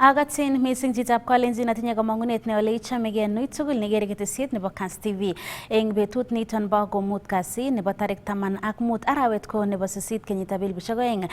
Agatin missing chitab kalenjin atinye kamangunet ne ole ichamegei nui tugul negere ketesiet nebo Kass TV eng betut niton bo komut kasi nebo tarik 15 arawet ko nebo 8 kenyitab 2025.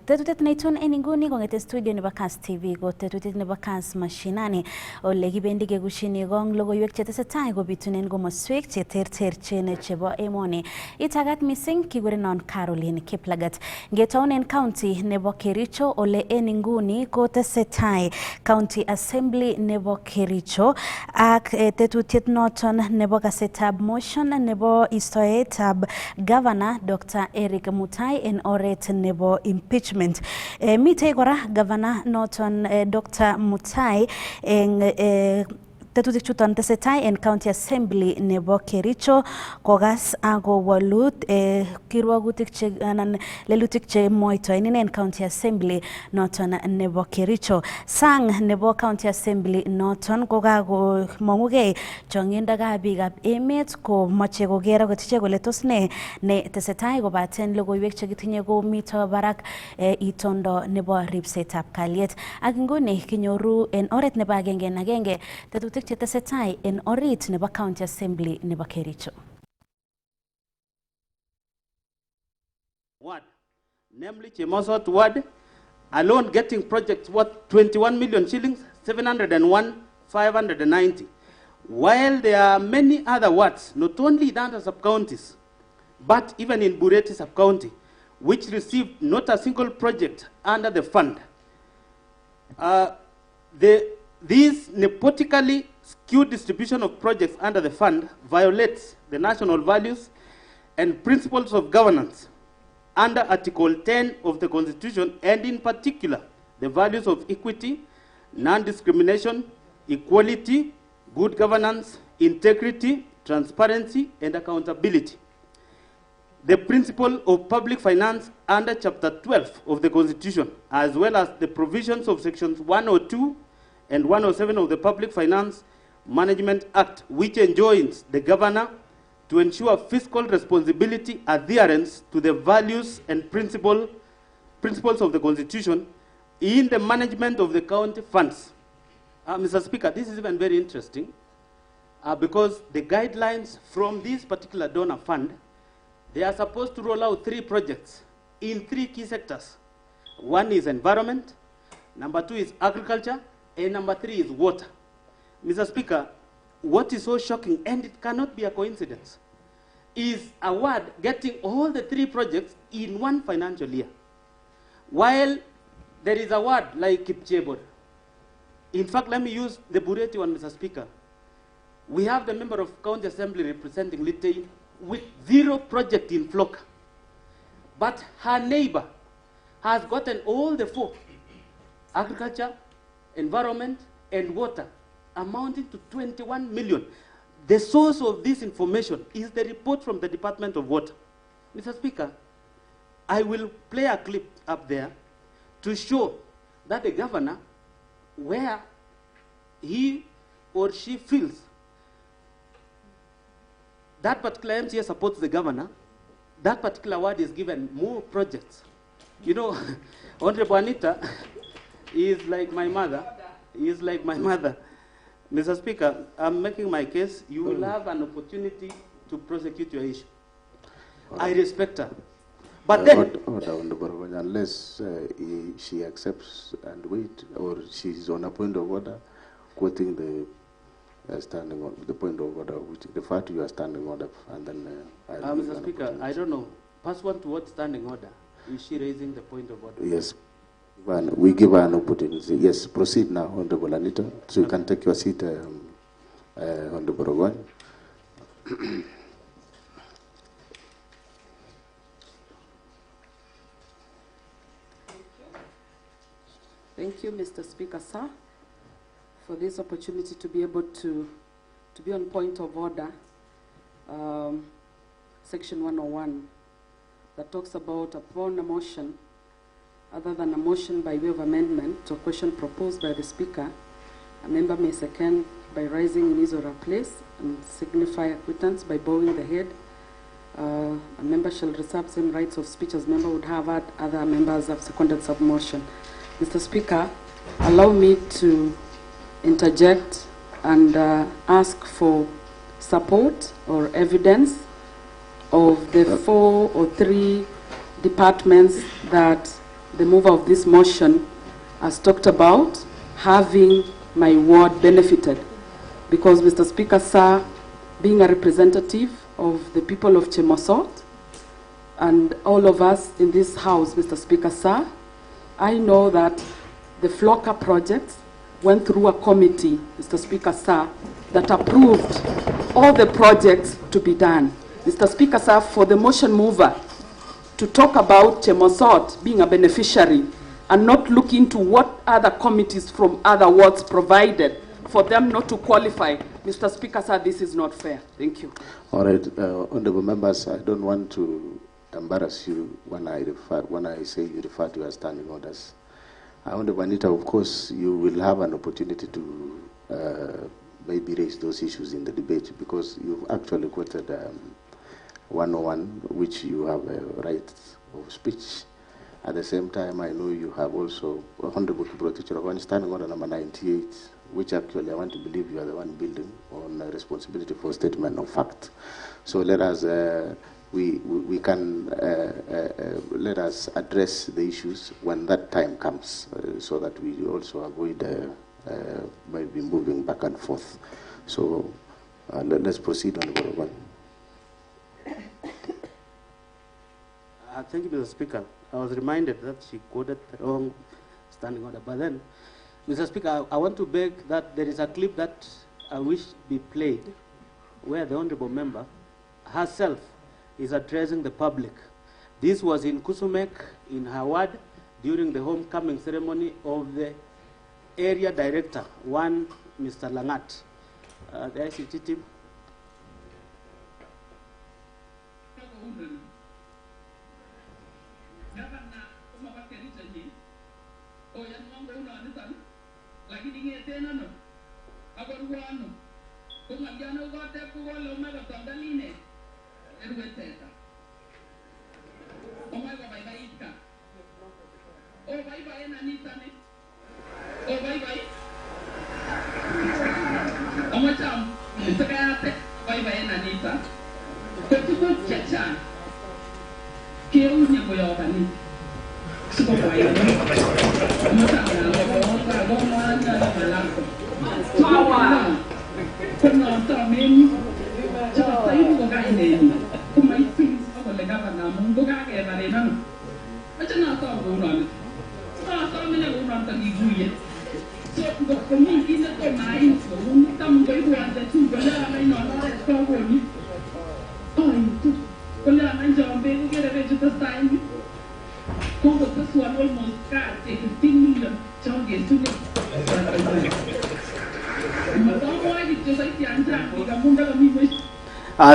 Tetutiet neitun en inguni kongete studio nebo Kass TV ko tetutiet nebo Kass Mashinani ole kibendi kegushini gong logoiwek chetesetai kobitunen komoswek cheterterchin chebo emoni. Itagat missing kigurenon Caroline Kiplagat. Ngetaunen county nebo Kericho ole en inguni ko tesetai County Assembly nebo Kericho ak tetutiet noton nebo kasetab motion nebo istoetab Governor Dr. Eric Mutai en oret nebo impeachment. Mitei kora Governor noton Dr. Mutai en tetutik chuton tesetai en County Assembly nebo Kericho kogas ako walut kirwagutik che anan lelutik che moitoen en County Assembly noton nebo Kericho. Sang nebo County Assembly noton kokago mangugei chongindagab biikab emet ko moche koger kotiche kole tos ne tesetai kobaten logoiwek chekitinye ko mito barak itondo nebo ripsetab kalyet. Ak inguni kinyoru en oret nebo agenge en agenge tetutik chetesetai en orit nebo County Assembly nebo Kericho. Ward, namely Chemosot Ward, alone getting projects worth 21 million shillings, 701,590. While there are many other wards, not only in other sub-counties, but even in Bureti sub-county, which received not a single project under the fund. This nepotically skewed distribution of projects under the fund violates the national values and principles of governance under Article 10 of the Constitution, and in particular, the values of equity, non-discrimination, equality, good governance, integrity, transparency, and accountability. The principle of public finance under Chapter 12 of the Constitution, as well as the provisions of Sections 102 and 107 of the Public Finance Management Act, which enjoins the governor to ensure fiscal responsibility adherence to the values and principles of the Constitution in the management of the county funds. Mr. Speaker, this is even very interesting because the guidelines from this particular donor fund, they are supposed to roll out 3 projects in 3 key sectors. One is environment, number 2 is agriculture, and number 3 is water. Mr. Speaker, what is so shocking, and it cannot be a coincidence, is a ward getting all the 3 projects in one financial year. While there is a ward like Kipchebor. In fact, let me use the Bureti one, Mr. Speaker. We have the member of County Assembly representing Litei with 0 project in Flock. But her neighbor has gotten all the 4, agriculture, environment, and water, amounting to 21 million. The source of this information is the report from the Department of Water. Mr. Speaker, I will play a clip up there to show that the governor, where he or she feels that particular MCA supports the governor, that particular ward is given more projects. You know, Honorable Anita is like my mother. He is like my mother. Mr. Speaker, I'm making my case. You will have an opportunity to prosecute your issue. I respect her. But then... unless she accepts and wait, or she's on a point of order, quoting the standing on the point of order, which the fact you are standing order, and then... Mr. Speaker, I don't know. Pursuant to what standing order? Is she raising the point of order? Yes. We give her an opportunity. Yes, proceed now, Honorable Anita. So you can take your seat, Honorable Rowan. Thank you, Mr. Speaker, sir, for this opportunity to be able to be on point of order. Section 101 that talks about upon a motion other than a motion by way of amendment to a question proposed by the Speaker, a member may second by rising in his or her place and signify acquittance by bowing the head. A member shall reserve same rights of speech as member would have had other members have seconded submotion. Mr. Speaker, allow me to interject and ask for support or evidence of the 4 or 3 departments that the mover of this motion has talked about having my ward benefited. Because, Mr. Speaker, sir, being a representative of the people of Chemosot and all of us in this house, Mr. Speaker, sir, I know that the Flocker project went through a committee, Mr. Speaker, sir, that approved all the projects to be done. Mr. Speaker, sir, for the motion mover to talk about Chemosot being a beneficiary and not look into what other committees from other wards provided for them not to qualify, Mr. Speaker, sir, this is not fair. Thank you. All right, honorable members, I don't want to embarrass you when I say you refer to as standing orders. Honorable Anita, of course, you will have an opportunity to maybe raise those issues in the debate, because you've actually quoted 101, which you have a right of speech. At the same time, I know you have also Honorable Kiprotich standing order number 98, which actually I want to believe you are the one building on responsibility for statement of fact. So let us we can let us address the issues when that time comes, so that we also avoid maybe moving back and forth. So let's proceed on the one. Thank you, Mr. Speaker. I was reminded that she quoted the wrong standing order. But then, Mr. Speaker, I want to beg that there is a clip that I wish be played where the honorable member herself is addressing the public. This was in Kusumek, in her ward, during the homecoming ceremony of the area director, one Mr. Langat. The ICT team.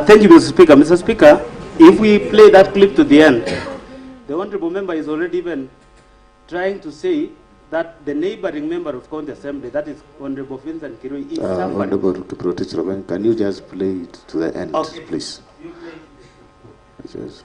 Thank you, Mr. Speaker. Mr. Speaker, if we play that clip to the end, the honorable member is already even trying to say that the neighboring member of County Assembly, that is Honorable Vincent Kirui, is somebody. Honorable Kiprotich, can you just play it to the end, okay, please? Yes.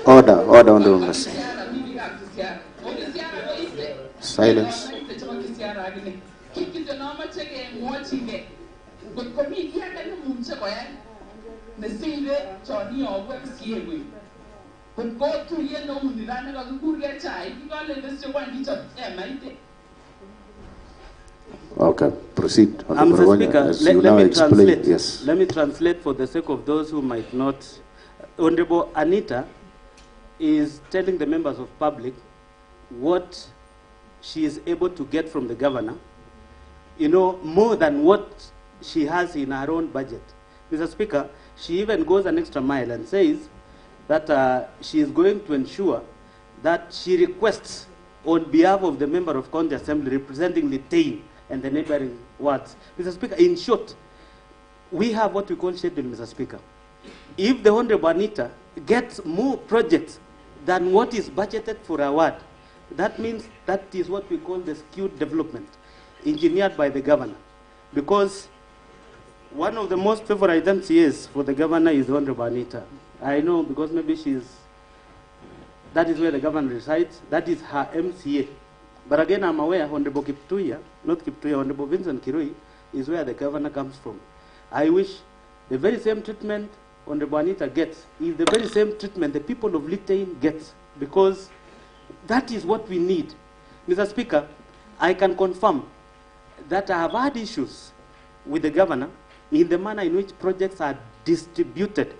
Order on the members. Silence. nesire choni owe kiewe kun go to ye no munirane ga kurge chai kigale desyo kwandi chot maite. Okay, proceed. Mr. Speaker, Yes. Let me translate for the sake of those who might not. Honorable Anita is telling the members of public what she is able to get from the governor, more than what she has in her own budget. Mr. Speaker, she even goes an extra mile and says that she is going to ensure that she requests on behalf of the member of County Assembly representing Litein and the neighboring wards. Mr. Speaker, in short, we have what we call schedule, Mr. Speaker. If the Honorable Anita gets more projects than what is budgeted for our ward, that means that is what we call the skewed development, engineered by the governor. Because one of the most favorite items she is for the governor is the Honorable Anita. I know because maybe that is where the governor resides, that is her MCA. But again, I'm aware Honorable Kiptuya, not Kiptuya, Honorable Vincent Kirui is where the governor comes from. I wish the very same treatment Honorable Anita gets is the very same treatment the people of Litein gets, because that is what we need. Mr. Speaker, I can confirm that I have had issues with the governor in the manner in which projects are distributed.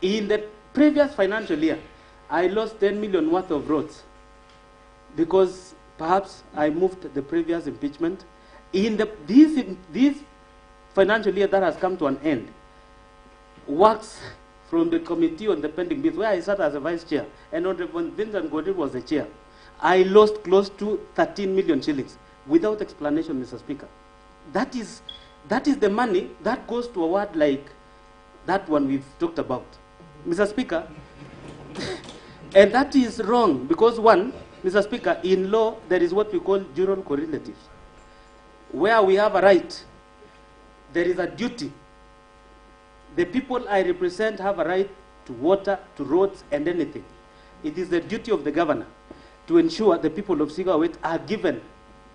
In the previous financial year, I lost 10 million worth of roads because perhaps I moved the previous impeachment. In this financial year that has come to an end, works from the committee on the pending bills, where I sat as a vice chair, and Honorable Vincent Godin was the chair, I lost close to 13 million shillings without explanation, Mr. Speaker. That is the money that goes to a ward like that one we've talked about, Mr. Speaker. And that is wrong because, one, Mr. Speaker, in law there is what we call jural correlatives. Where we have a right, there is a duty. The people I represent have a right to water, to roads, and anything. It is the duty of the governor to ensure the people of Sigawet are given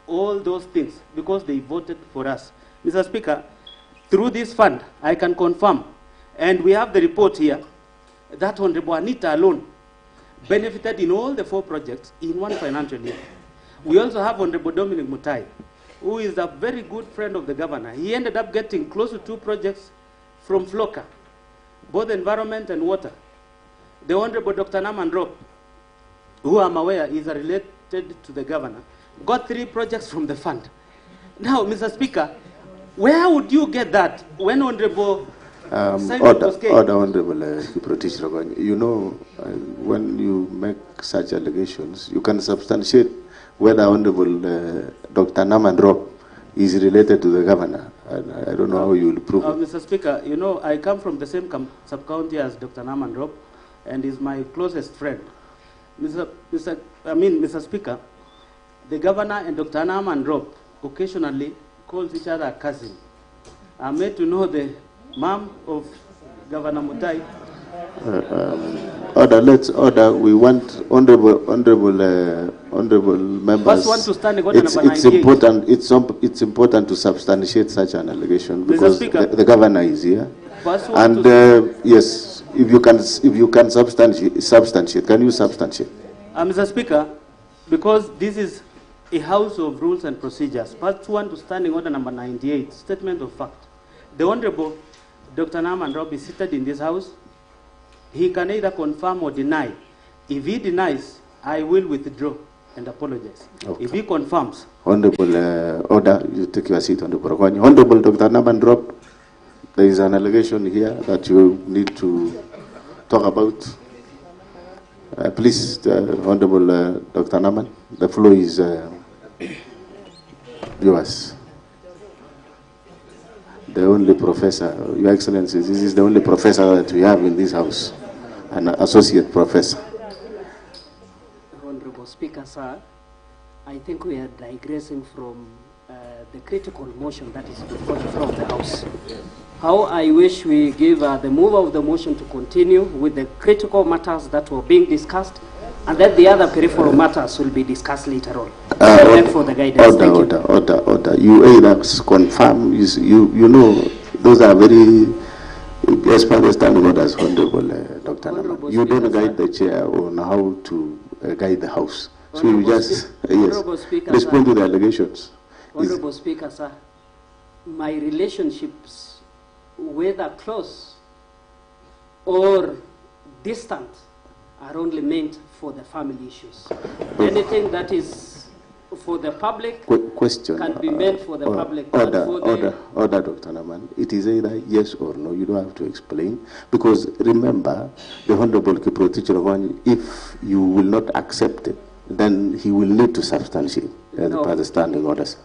all those things because they voted for us. Mr. Speaker, through this fund, I can confirm, and we have the report here, that Honorable Anita alone benefited in all the 4 projects in one financial year. We also have Honorable Dominic Mutai, who is a very good friend of the governor. He ended up getting close to 2 projects from FLOCA, both environment and water. The Honorable Dr. Naman Rop, who I'm aware is related to the governor, got 3 projects from the fund. Now, Mr. Speaker, where would you get that when Honorable Order, Honorable Kiprotich, you know, when you make such allegations, you can substantiate whether Honorable Dr. Naman Rop is related to the governor. I don't know how you will prove it. Mr. Speaker, you know, I come from the same sub-county as Dr. Naman Rop, and is my closest friend. Mr. Speaker, the governor and Dr. Naman Rop occasionally calls each other cousin. I'm made to know the mom of Governor Mutai. Order. We want honorable members. First one to stand it's important to substantiate such an allegation because the governor is here. And yes, if you can substantiate, can you substantiate? Mr. Speaker, because this is a house of rules and procedures. Part 1 to standing order number 98, statement of fact. The Honorable Dr. Naman Rop is seated in this house. He can either confirm or deny. If he denies, I will withdraw and apologize. Okay. If he confirms. Honorable, order, you take your seat, Honorable. Honorable Dr. Naman Rop, there is an allegation here that you need to talk about. Please, Honorable Dr. Naman, the floor is yours. The only professor, Your Excellency, this is the only professor that we have in this house, an associate professor. Honorable Speaker, sir, I think we are digressing from the critical motion that is before the floor of the House. How I wish we give the mover of the motion to continue with the critical matters that were being discussed, and then the other peripheral matters will be discussed later on. For the guidance. Order. You either confirm, you know, those are very Yes, for the standing orders, Honorable Dr. Honorable Naman. You Speaker, don't guide sir. the chair on how to guide the House. So Honorable you just, Honorable yes, Speaker, respond sir. to the allegations. Honorable Speaker, sir, my relationships, whether close or distant, are only meant for the family issues. Anything that is for the public Question. can be meant for the public. but for the Order, Dr. Naman. It is either yes or no. You don't have to explain. Because remember, the Honorable Kiprotich Ravani, if you will not accept it, then he will need to substantiate No. the standing orders.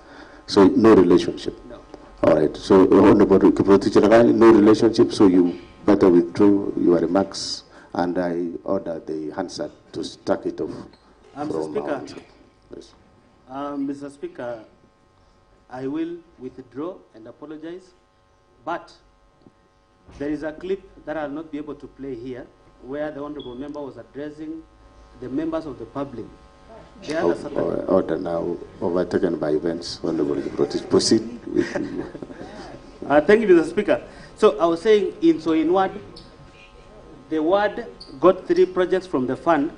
So no relationship. No. All right. So Honorable Kiprotich Ravani, no relationship. So you better withdraw your remarks, and I order the Hansard to stack it off. Mr. Speaker. Yes. Mr. Speaker, I will withdraw and apologize, but there is a clip that I'll not be able to play here where the Honorable Member was addressing the members of the public. The other Saturday. Order now overtaken by events. Honorable Kiprotich, proceed with Thank you, Mr. Speaker. So I was saying in ward, the ward got 3 projects from the fund.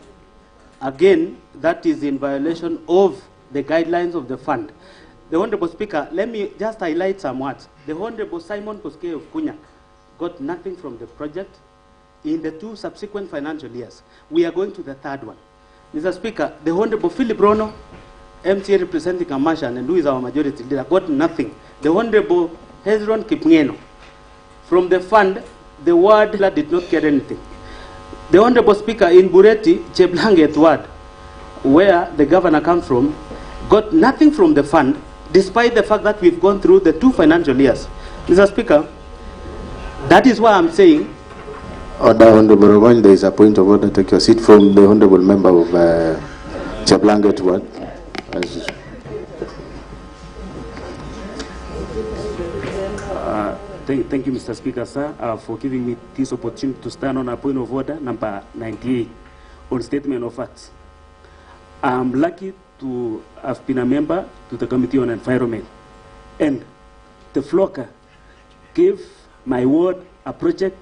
Again, that is in violation of the guidelines of the fund. The Honorable Speaker, let me just highlight some words. The Honorable Simon Koske of Kunya got nothing from the project in the 2 subsequent financial years. We are going to the 3rd one. Mr. Speaker, the Honorable Philip Rono, MCA representing Kamashan, and who is our majority leader, got nothing. The Honorable Hezron Kipngeno, from the fund, the ward did not get anything. The Honorable Speaker, in Bureti, Cheblanget ward, where the governor comes from, got nothing from the fund, despite the fact that we've gone through the 2 financial years. Mr. Speaker, that is why I'm saying. Order, Honorable Ravani, there is a point of order. Take your seat from the Honorable Member of Cheblanget ward. Thank you, Mr. Speaker, sir, for giving me this opportunity to stand on a point of order number 98 on statement of facts. I'm lucky to have been a member to the Committee on Environment, and the flocker gave my ward a project.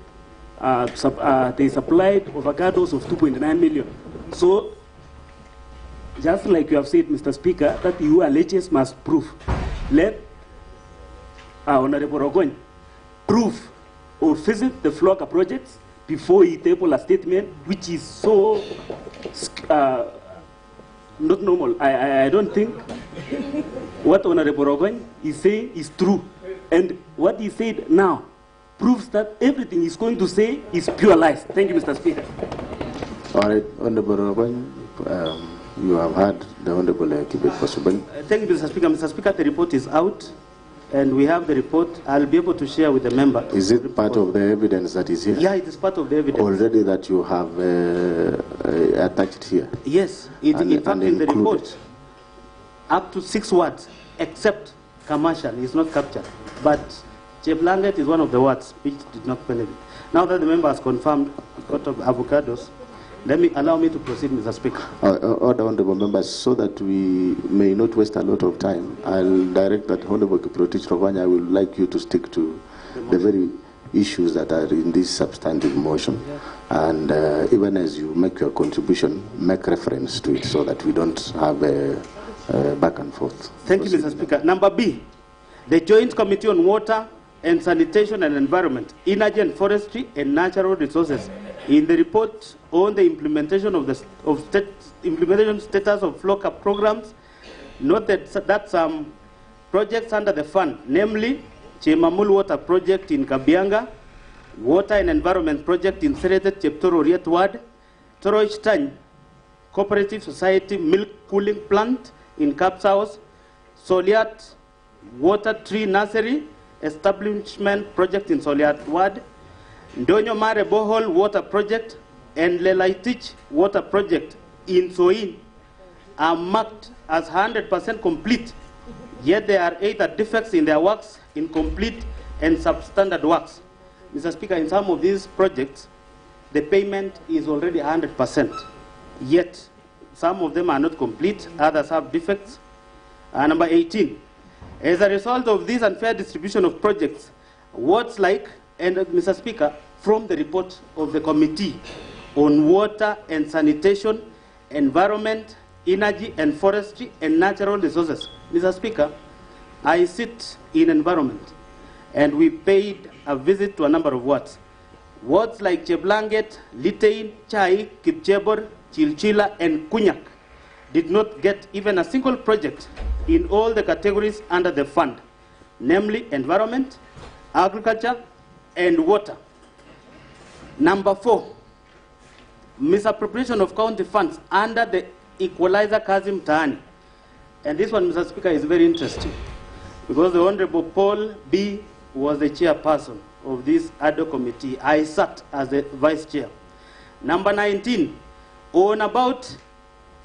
They supplied avocados of 2.9 million. So, just like you have said, Mr. Speaker, that you alleges must prove. Let Honorable Rogoñ prove or visit the flocker projects before he table a statement which is so not normal. I don't think what Honorable Rogoñ is saying is true. And what he said now proves that everything he's going to say is pure lies. Thank you, Mr. Speaker. All right, Honorable Rogoñ, you have heard the Honorable Kibet Possible. Thank you, Mr. Speaker. Mr. Speaker, the report is out, and we have the report. I'll be able to share with the member. Is it part of the evidence that is here? Yeah, it is part of the evidence. Already that you have attached here? Yes, in fact, in the included. report, up to 6 words, except commercial, is not captured. But Cheblanget is one of the words which did not benefit. Now that the member has confirmed got of avocados, allow me to proceed, Mr. Speaker. Order, Honorable Members, so that we may not waste a lot of time, I'll direct that Honorable Kiprotich Ravani, I would like you to stick to the very issues that are in this substantive motion. And even as you make your contribution, make reference to it so that we don't have a back and forth. Thank you, Mr. Speaker. Number B, the Joint Committee on Water and Sanitation and Environment, Energy and Forestry and Natural Resources, in the report on the implementation of the implementation status of flocker programs, noted that some projects under the fund, namely Chemamul Water Project in Kabianga, Water and Environment Project in Serete Cheptoro Riet Ward, Toroich Tany Cooperative Society Milk Cooling Plant in Kapsaos, Soliat Water Tree Nursery Establishment Project in Soliat Ward, Ndonyo Mare Bohol Water Project, and Lelaitich Water Project in Soin are marked as 100% complete, yet there are either defects in their works, incomplete and substandard works. Mr. Speaker, in some of these projects, the payment is already 100%, yet some of them are not complete, others have defects. Number 18, as a result of this unfair distribution of projects, wards like, and Mr. Speaker, from the report of the Committee on Water and Sanitation, Environment, Energy and Forestry and Natural Resources. Mr. Speaker, I sit in environment, and we paid a visit to a number of wards. Wards like Cheblanget, Litein, Chai, Kipchebor, Chilchila, and Kunyak did not get even a single project in all the categories under the fund, namely environment, agriculture, and water. Number 4, misappropriation of county funds under the equalizer Kass Mashinani. And this one, Mr. Speaker, is very interesting because the Honorable Paul B. was the chairperson of this ad hoc committee. I sat as the vice chair. Number 19, on about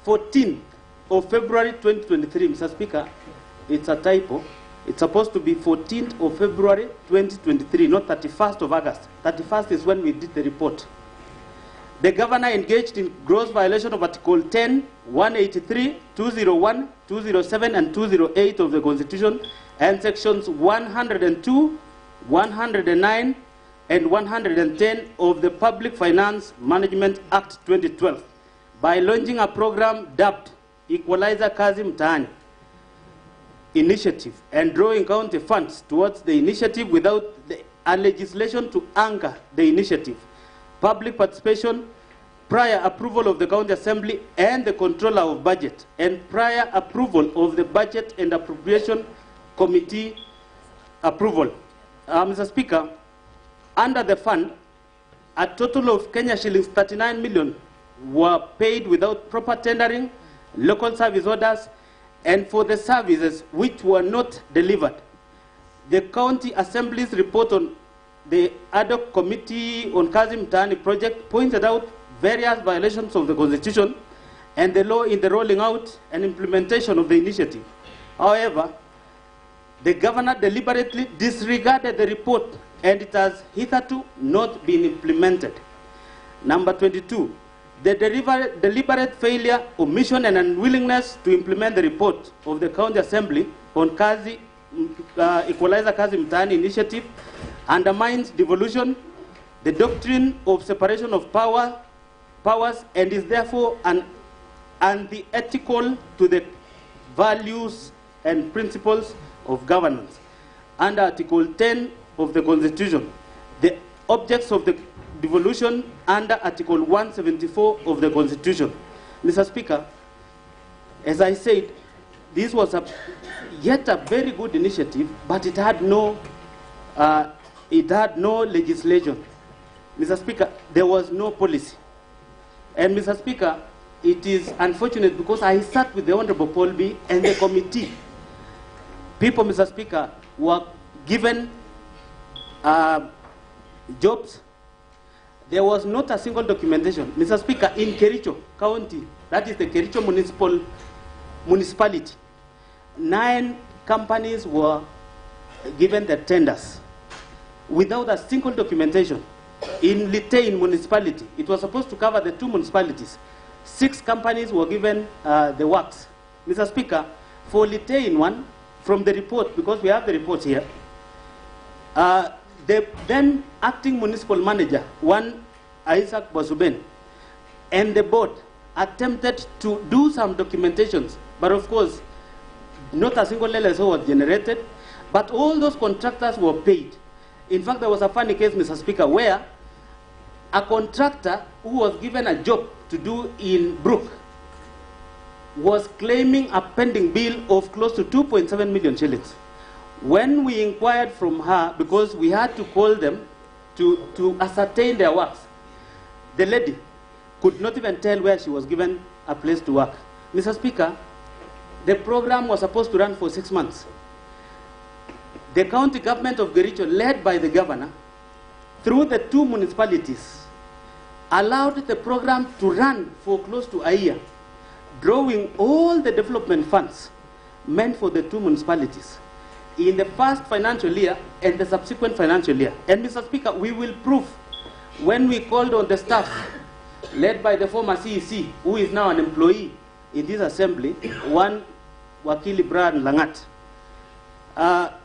14th of February 2023, Mr. Speaker, it's a typo. It's supposed to be 14th of February 2023, not 31st of August. 31st is when we did the report. The governor engaged in gross violation of Article 10, 183, 201, 207, and 208 of the Constitution, and sections 102, 109, and 110 of the Public Finance Management Act 2012 by launching a program dubbed Equalizer Kass Mashinani Initiative and drawing county funds towards the initiative without a legislation to anchor the initiative, public participation, prior approval of the county assembly and the controller of budget, and prior approval of the budget and appropriation committee approval. Mr. Speaker, under the fund, a total of Kenya shillings 39 million were paid without proper tendering, local service orders, and for the services which were not delivered. The county assembly's report on the ad hoc committee on Kass Mashinani project pointed out various violations of the Constitution and the law in the rolling out and implementation of the initiative. However, the governor deliberately disregarded the report, and it has hitherto not been implemented. Number 22, the deliberate failure, omission, and unwillingness to implement the report of the county assembly on Equalizer Kass Mashinani initiative undermines devolution, the doctrine of separation of powers, and is therefore anti-ethical to the values and principles of governance. Under Article 10 of the Constitution, the objects of the devolution under Article 174 of the Constitution. Mr. Speaker, as I said, this was yet a very good initiative, but it had no legislation. Mr. Speaker, there was no policy. And Mr. Speaker, it is unfortunate because I sat with the Honorable Paul B. and the committee. People, Mr. Speaker, were given jobs. There was not a single documentation. Mr. Speaker, in Kericho County, that is the Kericho municipality, 9 companies were given the tenders without a single documentation. In Litein municipality, it was supposed to cover the 2 municipalities. 6 companies were given the works. Mr. Speaker, for Litein one, from the report, because we have the report here, the then acting municipal manager, one Isaac Basuben, and the board attempted to do some documentations, but of course, not a single LSO was generated, but all those contractors were paid. In fact, there was a funny case, Mr. Speaker, where a contractor who was given a job to do in Brook was claiming a pending bill of close to 2.7 million shillings. When we inquired from her, because we had to call them to ascertain their works, the lady could not even tell where she was given a place to work. Mr. Speaker, the program was supposed to run for 6 months. The county government of Kericho, led by the governor, through the 2 municipalities, allowed the program to run for close to a year, drawing all the development funds meant for the 2 municipalities in the first financial year and the subsequent financial year. And Mr. Speaker, we will prove when we called on the staff led by the former CEC, who is now an employee in this assembly, one Wakili Brian Langat.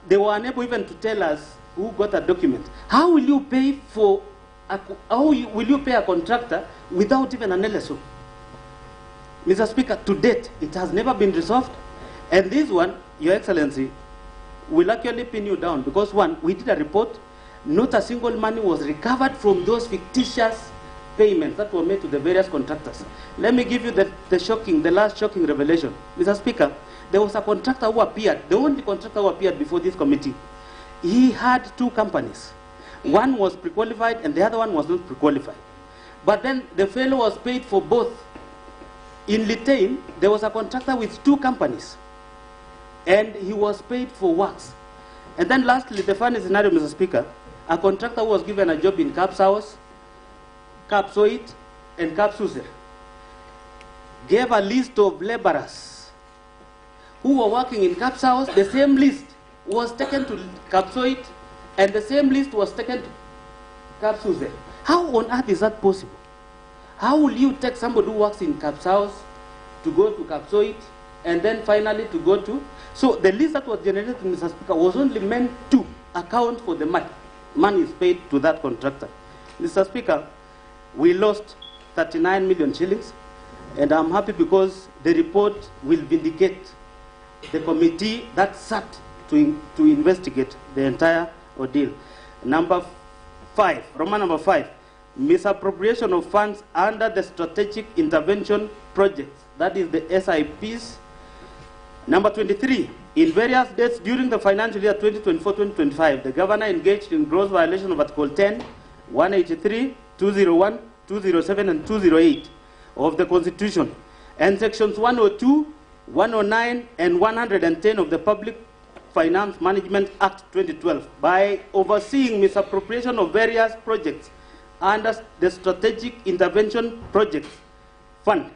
They were unable even to tell us who got a document. How will you pay for How will you pay a contractor without even an LSO? Mr. Speaker, to date, it has never been resolved. And this one, Your Excellency, will actually pin you down because one, we did a report, not a single money was recovered from those fictitious payments that were made to the various contractors. Let me give you the last shocking revelation. Mr. Speaker, there was a contractor who appeared, the only contractor who appeared before this committee. He had two companies. One was pre-qualified and the other one was not pre-qualified. But then the fellow was paid for both. In Litain, there was a contractor with two companies and he was paid for works. And then lastly, the funny scenario, Mr. Speaker, a contractor was given a job in Kapp's House, Kapsoit, and Kapsuser, gave a list of laborers who were working in Kapp's House. The same list was taken to Kapsoit, and the same list was taken to Kapsuser. How on earth is that possible? How will you take somebody who works in Kapp's House to go to Kapsoit, and then finally to go to... So the list that was generated, Mr. Speaker, was only meant to account for the money is paid to that contractor. Mr. Speaker, we lost 39 million shillings, and I'm happy because the report will vindicate the committee that sat to investigate the entire ordeal. Number 5, Roman number 5, misappropriation of funds under the strategic intervention projects, that is the SIPs. Number 23, in various dates during the financial year 2024-2025, the governor engaged in gross violation of Article 10, 183, 201, 207, and 208 of the Constitution, and Sections 102, 109, and 110 of the Public Finance Management Act 2012 by overseeing misappropriation of various projects under the Strategic Intervention Projects Fund.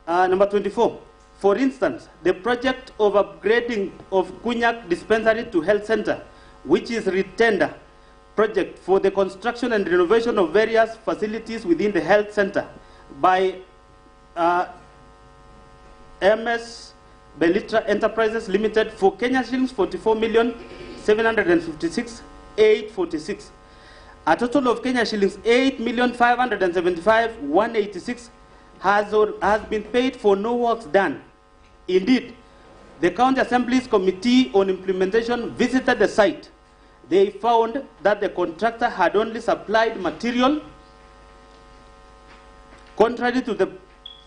Number 24, for instance, the project of upgrading of Kunyak Dispensary to Health Center, which is retender project for the construction and renovation of various facilities within the health center by MS Belitra Enterprises Limited for Kenya shillings 44,756,846. A total of Kenya shillings 8,575,186 has been paid for no works done. Indeed, the County Assembly's Committee on Implementation visited the site. They found that the contractor had only supplied material, contrary to the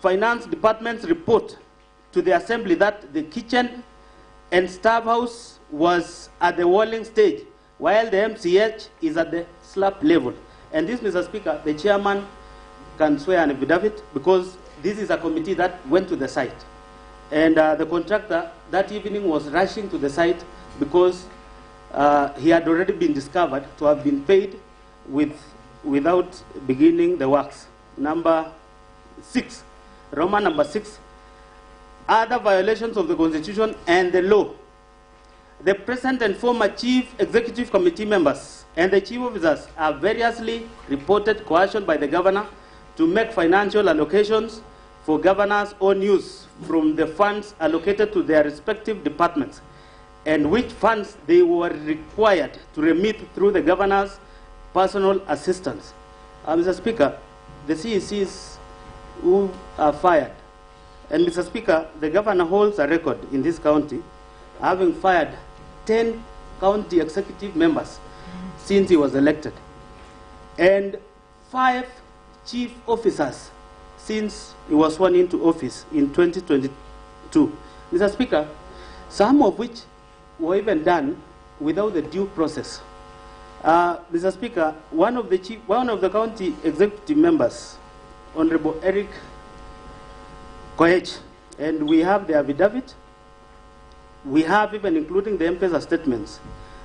Finance Department's report to the Assembly that the kitchen and staff house was at the walling stage, while the MCH is at the slab level. And this, Mr. Speaker, the chairman can swear an affidavit because this is a committee that went to the site. And the contractor that evening was rushing to the site because he had already been discovered to have been paid without beginning the works. Number 6, Roman number 6, other violations of the Constitution and the law. The present and former Chief Executive Committee members and the Chief Officers have variously reported coercion by the Governor to make financial allocations for Governor's own use from the funds allocated to their respective departments, and which funds they were required to remit through the Governor's personal assistance. Mr. Speaker, the CECs who are fired, and Mr. Speaker, the Governor holds a record in this county, having fired 10 county executive members since he was elected, and 5 chief officers since he was sworn into office in 2022. Mr. Speaker, some of which were even done without the due process. Mr. Speaker, one of the county executive members, Honorable Eric Koech, and we have the affidavit, we have even including the M-Pesa statements.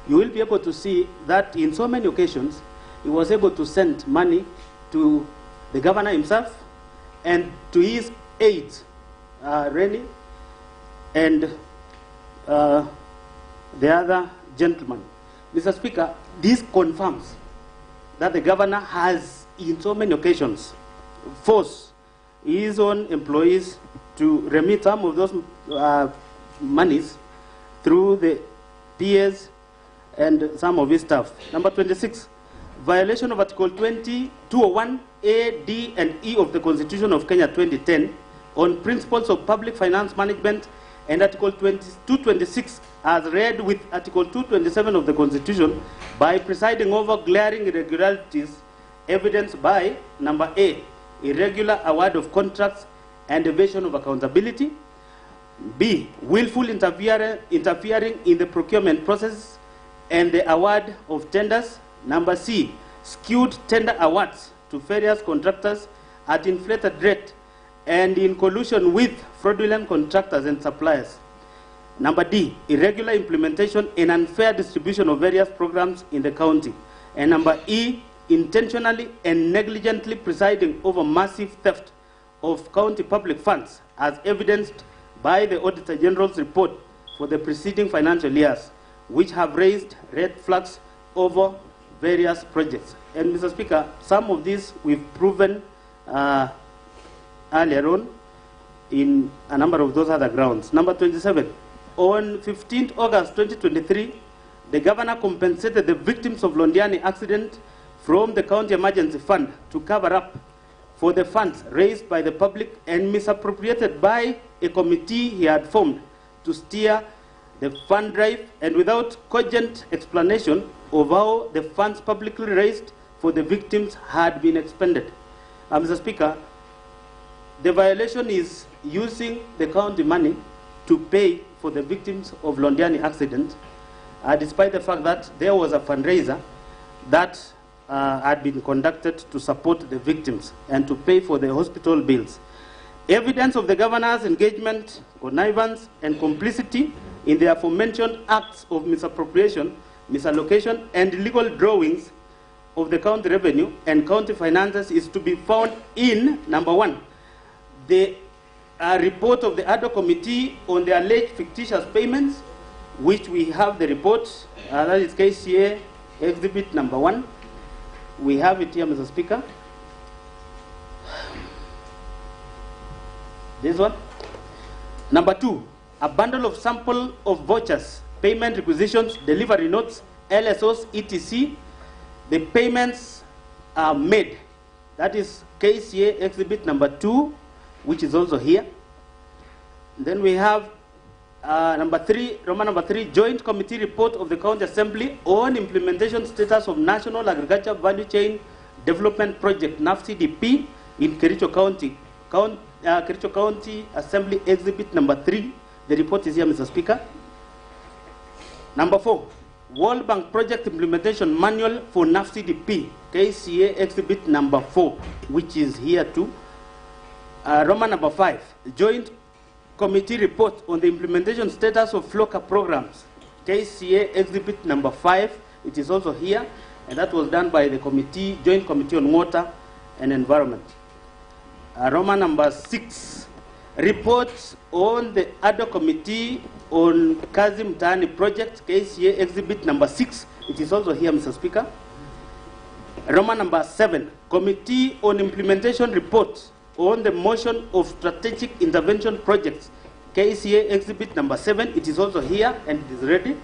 You will be able to see that in so many occasions, he was able to send money to the governor himself and to his aides, Rennie, and the other gentleman. Mr. Speaker, this confirms that the governor has, in so many occasions, forced his own employees to remit some of those monies through the PAs and some of his staff. Number 26, violation of Article 201 A, D, and E of the Constitution of Kenya 2010 on principles of public finance management, and Article 226 as read with Article 227 of the Constitution by presiding over glaring irregularities evidenced by number A, irregular award of contracts and evasion of accountability; B, willful interfering in the procurement process and the award of tenders; number C, skewed tender awards to various contractors at inflated rate and in collusion with fraudulent contractors and suppliers; number D, irregular implementation and unfair distribution of various programs in the county; and number E, intentionally and negligently presiding over massive theft of county public funds as evidenced by the Auditor General's report for the preceding financial years, which have raised red flags over various projects. And Mr. Speaker, some of these we've proven earlier on in a number of those other grounds. Number 27, on 15th August 2023, the governor compensated the victims of Londiani accident from the County Emergency Fund to cover up for the funds raised by the public and misappropriated by a committee he had formed to steer the fund drive, and without cogent explanation of how the funds publicly raised for the victims had been expended. Mr. Speaker, the violation is using the county money to pay for the victims of Londiani accident, despite the fact that there was a fundraiser that had been conducted to support the victims and to pay for the hospital bills. Evidence of the governor's engagement, connivance, and complicity in the aforementioned acts of misappropriation, misallocation, and illegal drawings of the county revenue and county finances is to be found in, number 1, the report of the ad hoc committee on the alleged fictitious payments, which we have the report, that is KCA exhibit number 1. We have it here, Mr. Speaker. This one. Number 2, a bundle of sample of vouchers, payment requisitions, delivery notes, LSOs, etc. The payments are made. That is KCA exhibit number 2, which is also here. Then we have number 3, Roman number 3, Joint Committee Report of the County Assembly on Implementation Status of National Agriculture Value Chain Development Project, NAFCDP, in Kericho County. Kericho County Assembly Exhibit number 3. The report is here, Mr. Speaker. Number 4, World Bank Project Implementation Manual for NAFCDP, KCA Exhibit number 4, which is here too. Roman number 5, Joint Committee Report on the Implementation Status of FLOCA programs, KCA Exhibit number 5. It is also here, and that was done by the committee, Joint Committee on Water and Environment. Roman number 6, Reports on the ad hoc committee on Kazi Mashinani project, KCA Exhibit number 6. It is also here, Mr. Speaker. Roman number 7, Committee on Implementation Report on the motion of strategic intervention projects, KCA Exhibit number 7. It is also here and it is ready.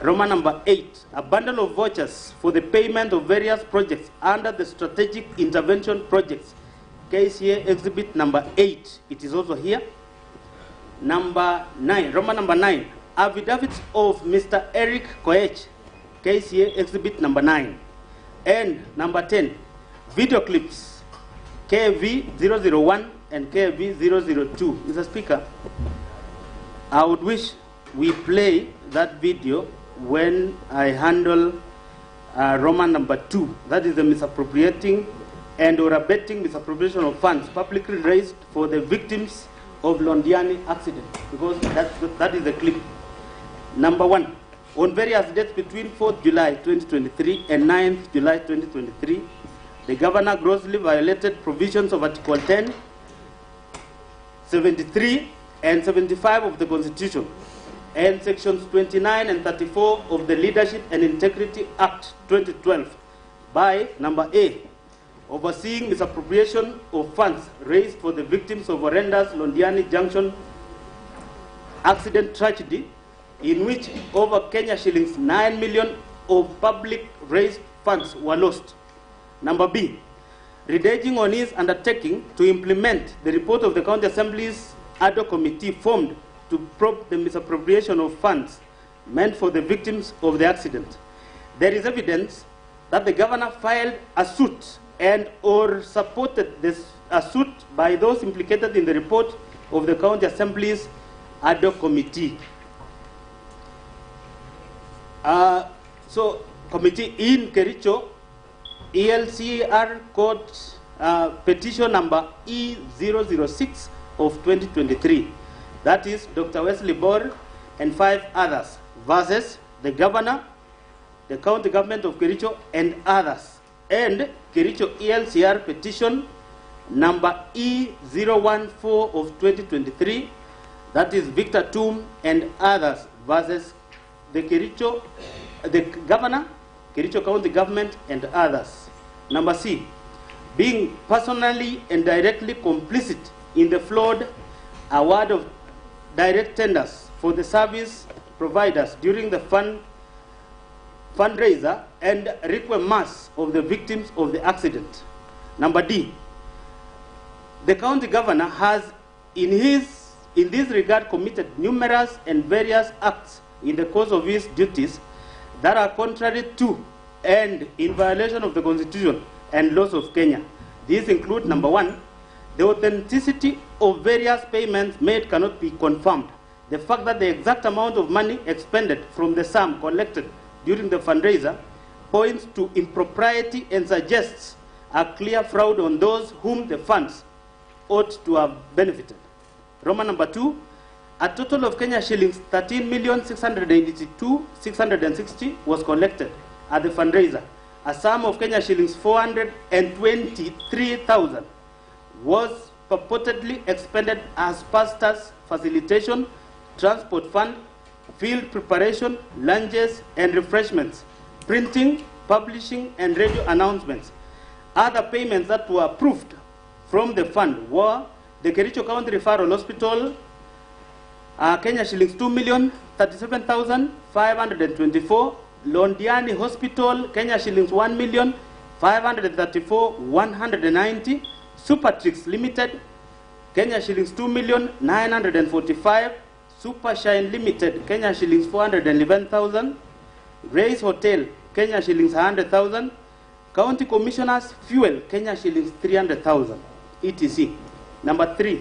Roman number 8, a bundle of vouchers for the payment of various projects under the strategic intervention projects, KCA Exhibit number 8. It is also here. Number 9, Roman number 9, affidavits of Mr. Eric Koech, KCA Exhibit number 9. And number 10, video clips, KV001 and KV002. Mr. Speaker, I would wish we play that video when I handle Roman number 2. That is the misappropriating and or abetting misappropriation of funds publicly raised for the victims of Londiani accident, because that is the clip. Number 1, on various dates between 4th July 2023 and 9th July 2023, the governor grossly violated provisions of Article 10, 73 and 75 of the Constitution and sections 29 and 34 of the Leadership and Integrity Act 2012 by number A, overseeing misappropriation of funds raised for the victims of horrendous Londiani Junction accident tragedy, in which over Kenya shillings 9 million of public raised funds were lost. Number B, redirecting on his undertaking to implement the report of the County Assembly's ad hoc committee formed to probe the misappropriation of funds meant for the victims of the accident. There is evidence that the governor filed a suit and or supported a suit by those implicated in the report of the County Assembly's ad hoc committee. So, committee in Kericho, ELCR code petition number E006 of 2023. That is Dr. Wesley Bor and 5 others versus the governor, the county government of Kericho, and others. And Kericho ELCR petition number E014 of 2023. That is Victor Tum and others versus the Kericho, the governor, Kericho County government, and others. Number C, being personally and directly complicit in the flawed award of direct tenders for the service providers during the fundraiser and requiem mass of the victims of the accident. Number D, the county governor has in this regard committed numerous and various acts in the course of his duties that are contrary to and in violation of the Constitution and laws of Kenya. These include, number 1, the authenticity of various payments made cannot be confirmed. The fact that the exact amount of money expended from the sum collected during the fundraiser points to impropriety and suggests a clear fraud on those whom the funds ought to have benefited. Roman number 2, a total of Kenya shillings 13,682,660 was collected at the fundraiser. A sum of Kenya shillings 423,000 was purportedly expended as pastors' facilitation, transport fund, field preparation, lunches and refreshments, printing, publishing, and radio announcements. Other payments that were approved from the fund were the Kericho County Referral Hospital, Kenya shillings 2,037,524, Londiani Hospital, Kenya shillings 1,534,190, Supertrix Limited, Kenya shillings 2,945,000, Supershine Limited, Kenya shillings 411,000, Race Hotel, Kenya shillings 100,000, County Commissioners Fuel, Kenya shillings 300,000, etc. Number 3,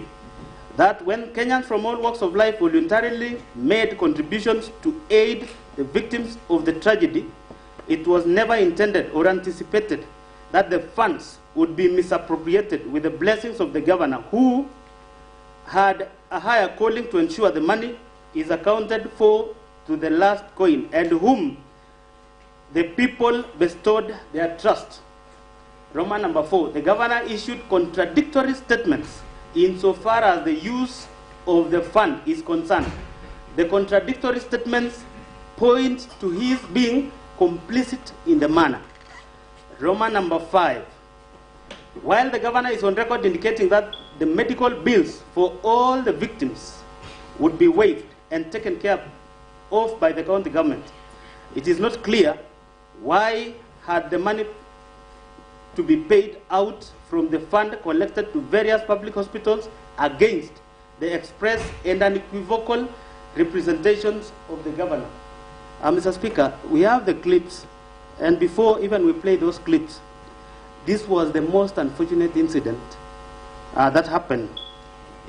that when Kenyans from all walks of life voluntarily made contributions to aid the victims of the tragedy, it was never intended or anticipated that the funds would be misappropriated with the blessings of the governor, who had a higher calling to ensure the money is accounted for to the last coin, and whom the people bestowed their trust. Roman number 4, the governor issued contradictory statements insofar as the use of the fund is concerned. The contradictory statements point to his being complicit in the manner. Roman number 5, while the governor is on record indicating that the medical bills for all the victims would be waived and taken care of by the county government, it is not clear why had the money to be paid out from the fund collected to various public hospitals against the express and unequivocal representations of the governor. Mr. Speaker, we have the clips, and before even we play those clips, this was the most unfortunate incident that happened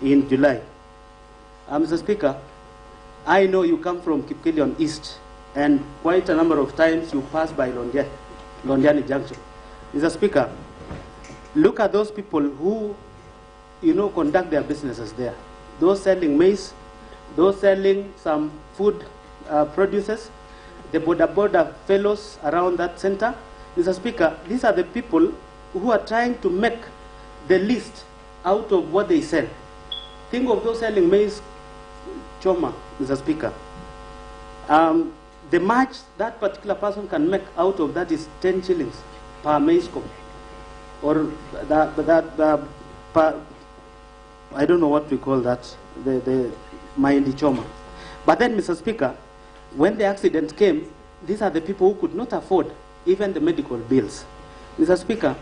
in July. Mr. Speaker, I know you come from Kipkelion East, and quite a number of times you pass by Londiani Junction. Mr. Speaker, look at those people who, conduct their businesses there. Those selling maize, those selling some food produces, the border fellows around that center. Mr. Speaker, these are the people who are trying to make the least out of what they sell. Think of those selling maize choma, Mr. Speaker. The much that particular person can make out of that is 10 shillings per maize cob, or I don't know what we call that, the mahindi choma. But then, Mr. Speaker, when the accident came, these are the people who could not afford even the medical bills. Mr. Speaker,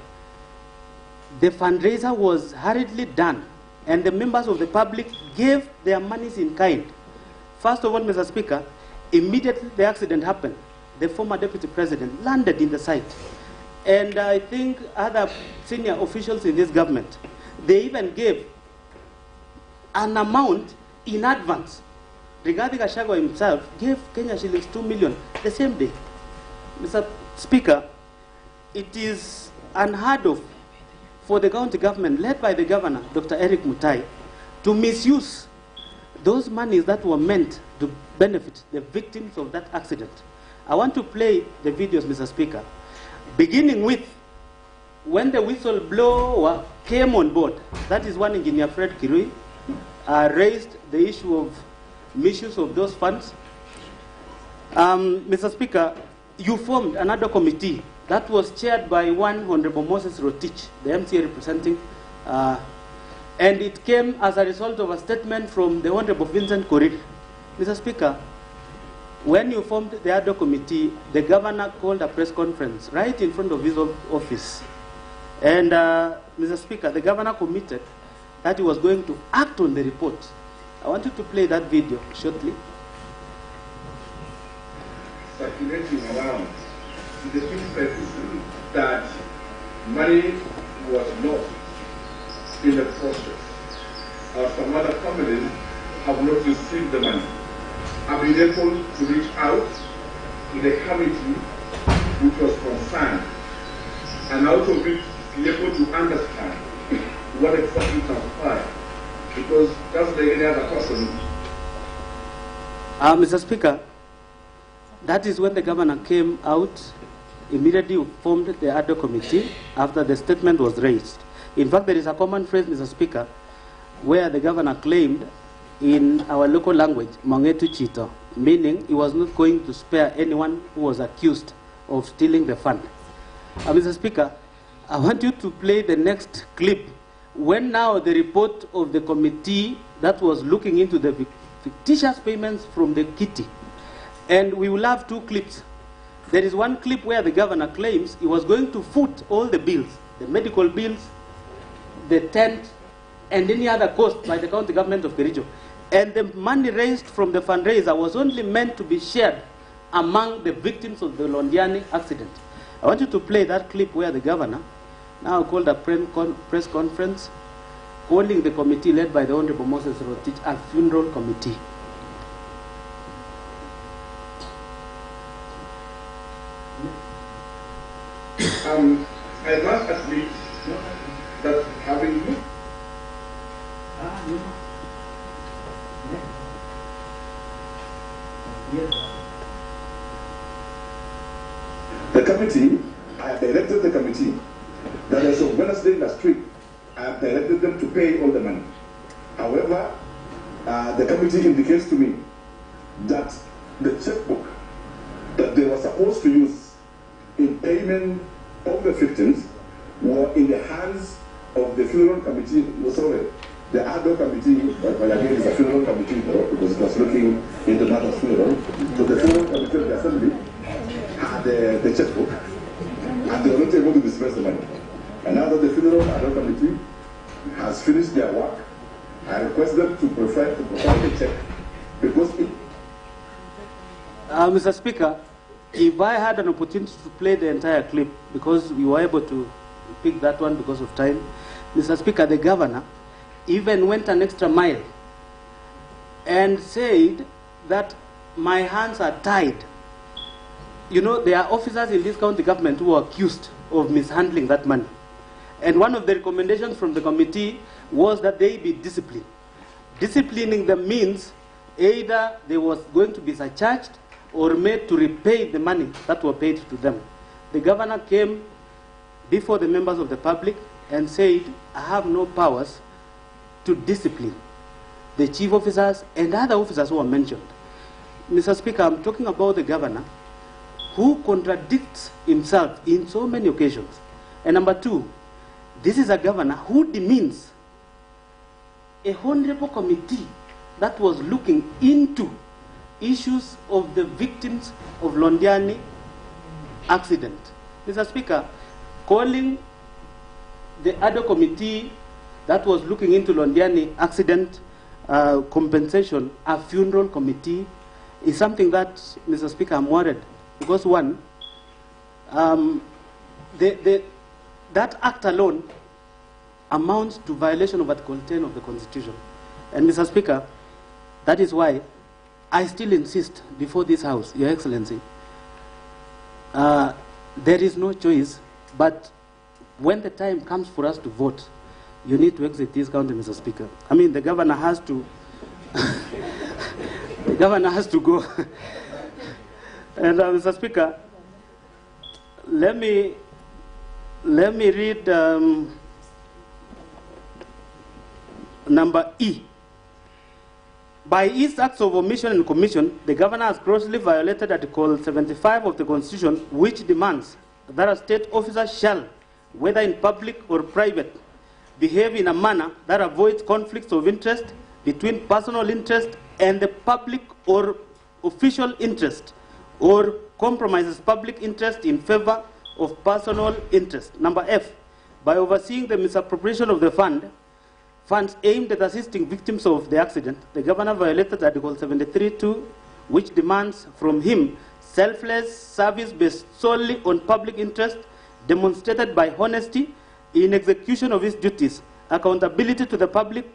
the fundraiser was hurriedly done, and the members of the public gave their monies in kind. First of all, Mr. Speaker, immediately the accident happened, the former deputy president landed in the site. And I think other senior officials in this government, they even gave an amount in advance. Rigathi Gachagua himself gave Kenya shillings 2 million the same day. Mr. Speaker, it is unheard of for the county government, led by the governor, Dr. Eric Mutai, to misuse those monies that were meant to benefit the victims of that accident. I want to play the videos, Mr. Speaker, beginning with when the whistleblower came on board. That is when Engineer Fred Kirui raised the issue of misuse of those funds. Mr. Speaker, you formed another committee that was chaired by one Honorable Moses Rotich, the MCA representing, and it came as a result of a statement from the Honorable Vincent Korir. Mr. Speaker, when you formed the other committee, the governor called a press conference right in front of his office. And Mr. Speaker, the governor committed that he was going to act on the report. I want you to play that video shortly. Circulating around in the newspapers that money was lost in the process. Some other families have not received the money. I've been able to reach out to the committee which was concerned, and out of it be able to understand what exactly transpired. Because just like any other person. Mr. Speaker, that is when the governor came out, immediately formed the other committee after the statement was raised. In fact, there is a common phrase, Mr. Speaker, where the governor claimed in our local language, Mangetu Chito, meaning he was not going to spare anyone who was accused of stealing the fund. Mr. Speaker, I want you to play the next clip when now the report of the committee that was looking into the fictitious payments from the kitty. And we will have two clips. There is one clip where the governor claims he was going to foot all the bills, the medical bills, the tent, and any other cost by the county government of Kericho. And the money raised from the fundraiser was only meant to be shared among the victims of the Londiani accident. I want you to play that clip where the governor now called a press conference calling the committee led by the Honorable Moses Rotich a funeral committee. I must admit that having looked the committee, I have directed the committee that as of Wednesday last week, I have directed them to pay all the money. However, the committee indicates to me that the checkbook that they were supposed to use in payment of the victims were in the hands of the funeral committee. No, sorry, the ad hoc committee, but again it's a funeral committee though, because it was looking into mother's funeral. So the funeral committee of the assembly had the checkbook, and they were not able to disperse the money. And now that the funeral ad hoc committee has finished their work, I request them to provide the check, because it... Mr. Speaker, if I had an opportunity to play the entire clip, because we were able to pick that one because of time, Mr. Speaker, the governor even went an extra mile and said that my hands are tied. You know, there are officers in this county government who are accused of mishandling that money. And one of the recommendations from the committee was that they be disciplined. Disciplining them means either they was going to be surcharged or made to repay the money that were paid to them. The governor came before the members of the public and said, I have no powers to discipline the chief officers and other officers who are mentioned. Mr. Speaker, I'm talking about the governor who contradicts himself in so many occasions. And number two, this is a governor who demeans a honorable committee that was looking into issues of the victims of Londiani accident. Mr. Speaker, calling the other committee that was looking into Londiani accident compensation a funeral committee is something that, Mr. Speaker, I'm worried. Because one, that act alone amounts to violation of Article 10 of the Constitution. And Mr. Speaker, that is why I still insist before this House, Your Excellency, there is no choice, but when the time comes for us to vote, you need to exit this county, Mr. Speaker. I mean, the governor has to, the governor has to go. And Mr. Speaker, let me read number E. By his acts of omission and commission, the governor has grossly violated Article 75 of the Constitution, which demands that a state officer shall, whether in public or private, behave in a manner that avoids conflicts of interest between personal interest and the public or official interest, or compromises public interest in favor of personal interest. Number F, by overseeing the misappropriation of the funds aimed at assisting victims of the accident, the governor violated Article 73(2), which demands from him selfless service based solely on public interest, demonstrated by honesty in execution of his duties, accountability to the public,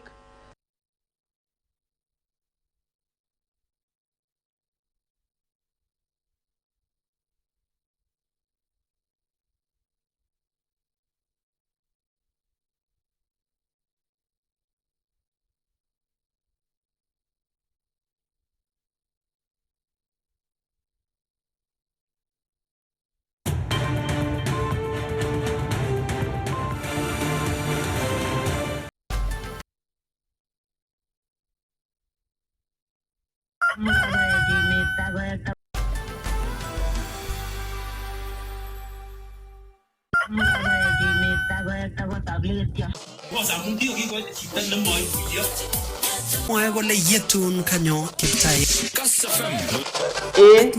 A,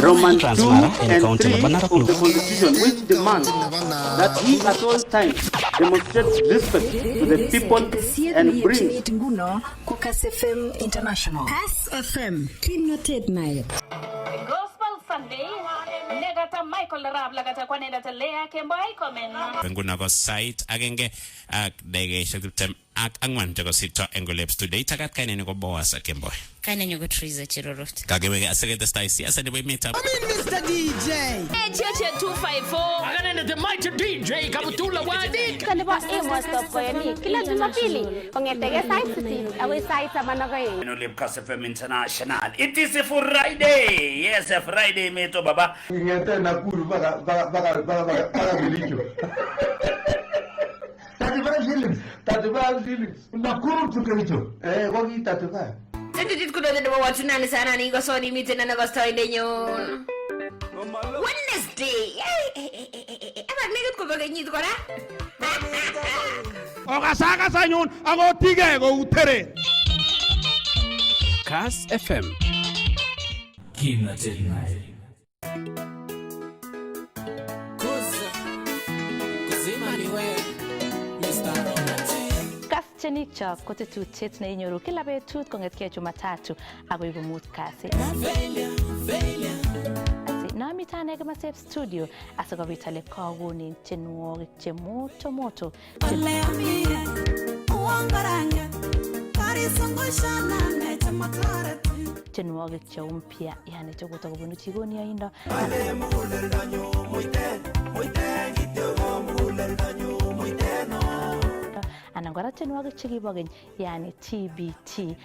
Roman 2 and 3 of the Constitution, which demands that he at all times demonstrates respect to the people and brings Kass FM International. Kass FM, Kinoted Night. Gospel Sunday, negata Michael Rab lagata kwa nenda telea kembo komen. Nguna ko site agenge ak dege shaguptem ak angwan jago sito engolep today takat kaine ko boasa kembo. Kaine nyugo triza chirorot. Kagewege asegete style siasa de we meet up. I mean Mr. DJ. Hey Cheche 254. Agana the mighty DJ Kabutula Wadi. Kandiba Amos stop ko yani. Kila Jumapili kongetege site city awe site managaye. Enolip Kass FM International. It is a Friday. Yes, a Friday meto baba. Ingete na kuru baga bilicho. 35 shillings. Na kuru tukericho. Wagi 35. Titi kudo de watu nani sana ni goso ni mite na gosto ndenyo. Wednesday. Aba negut ko baga nyit ko na. Ogasaka sanyon ago tige go utere. Kass FM. Kinoted Night. Kass chenik chok kote tutset na inyoru kila betut kongetke Jumatatu agoi komut kasi. Nami tane kama safe studio asakobit ale kagonin chenwogik che moto moto. Chenwogik che umpia yani chokuta kubunu chigoni yaindo. Anangora chenwogik che kibogeny yani TBT.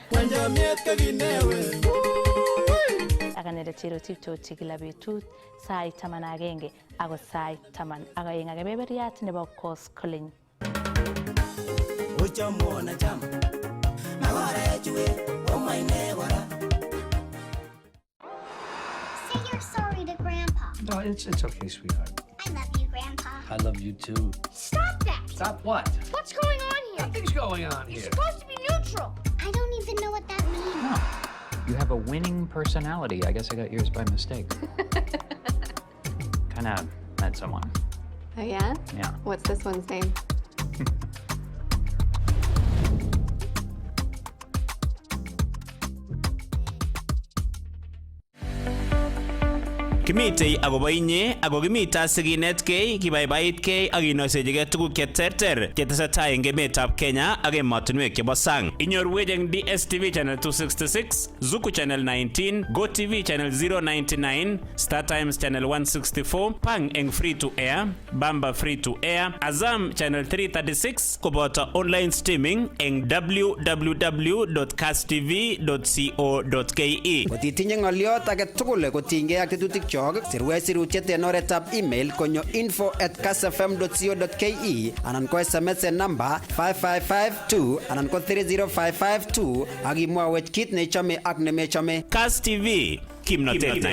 Akanere chiro tipto chikila betut sai taman agenge ako sai taman akaeng akebeberiat nebo koskoling. Say you're sorry to Grandpa. No, it's okay, sweetheart. I love you, Grandpa. I love you too. Stop that! Stop what? What's going on here? Nothing's going on You're here. supposed to be neutral. I don't even know what that means. No. You have a winning personality. I guess I got yours by mistake. kind of met someone. Oh, yeah? Yeah. What's this one's name? Kimitei akobo inye ako kimita sikinetkei kibaibaitgei ak kinosechigei tuguk cheterter chetesetai eng emetab Kenya ak emotinwek chebo sang. Inyorwech eng DSTV channel 266, Zuku channel 19, GoTV channel 099, Star Times channel 164, Pang eng free to air, Bamba free to air, Azam channel 336 koboto online streaming eng www.kasstv.co.ke. Kotitinye ng'oliot age tugul kotinygei ak tetutik chok, sirwech sirutiet en oretab email konyo info@kassfm.co.ke anan ko SMS en namba 55552 anan ko 30552 ak imwawech kit neichome ak nemechome. Kass TV, kimnotet.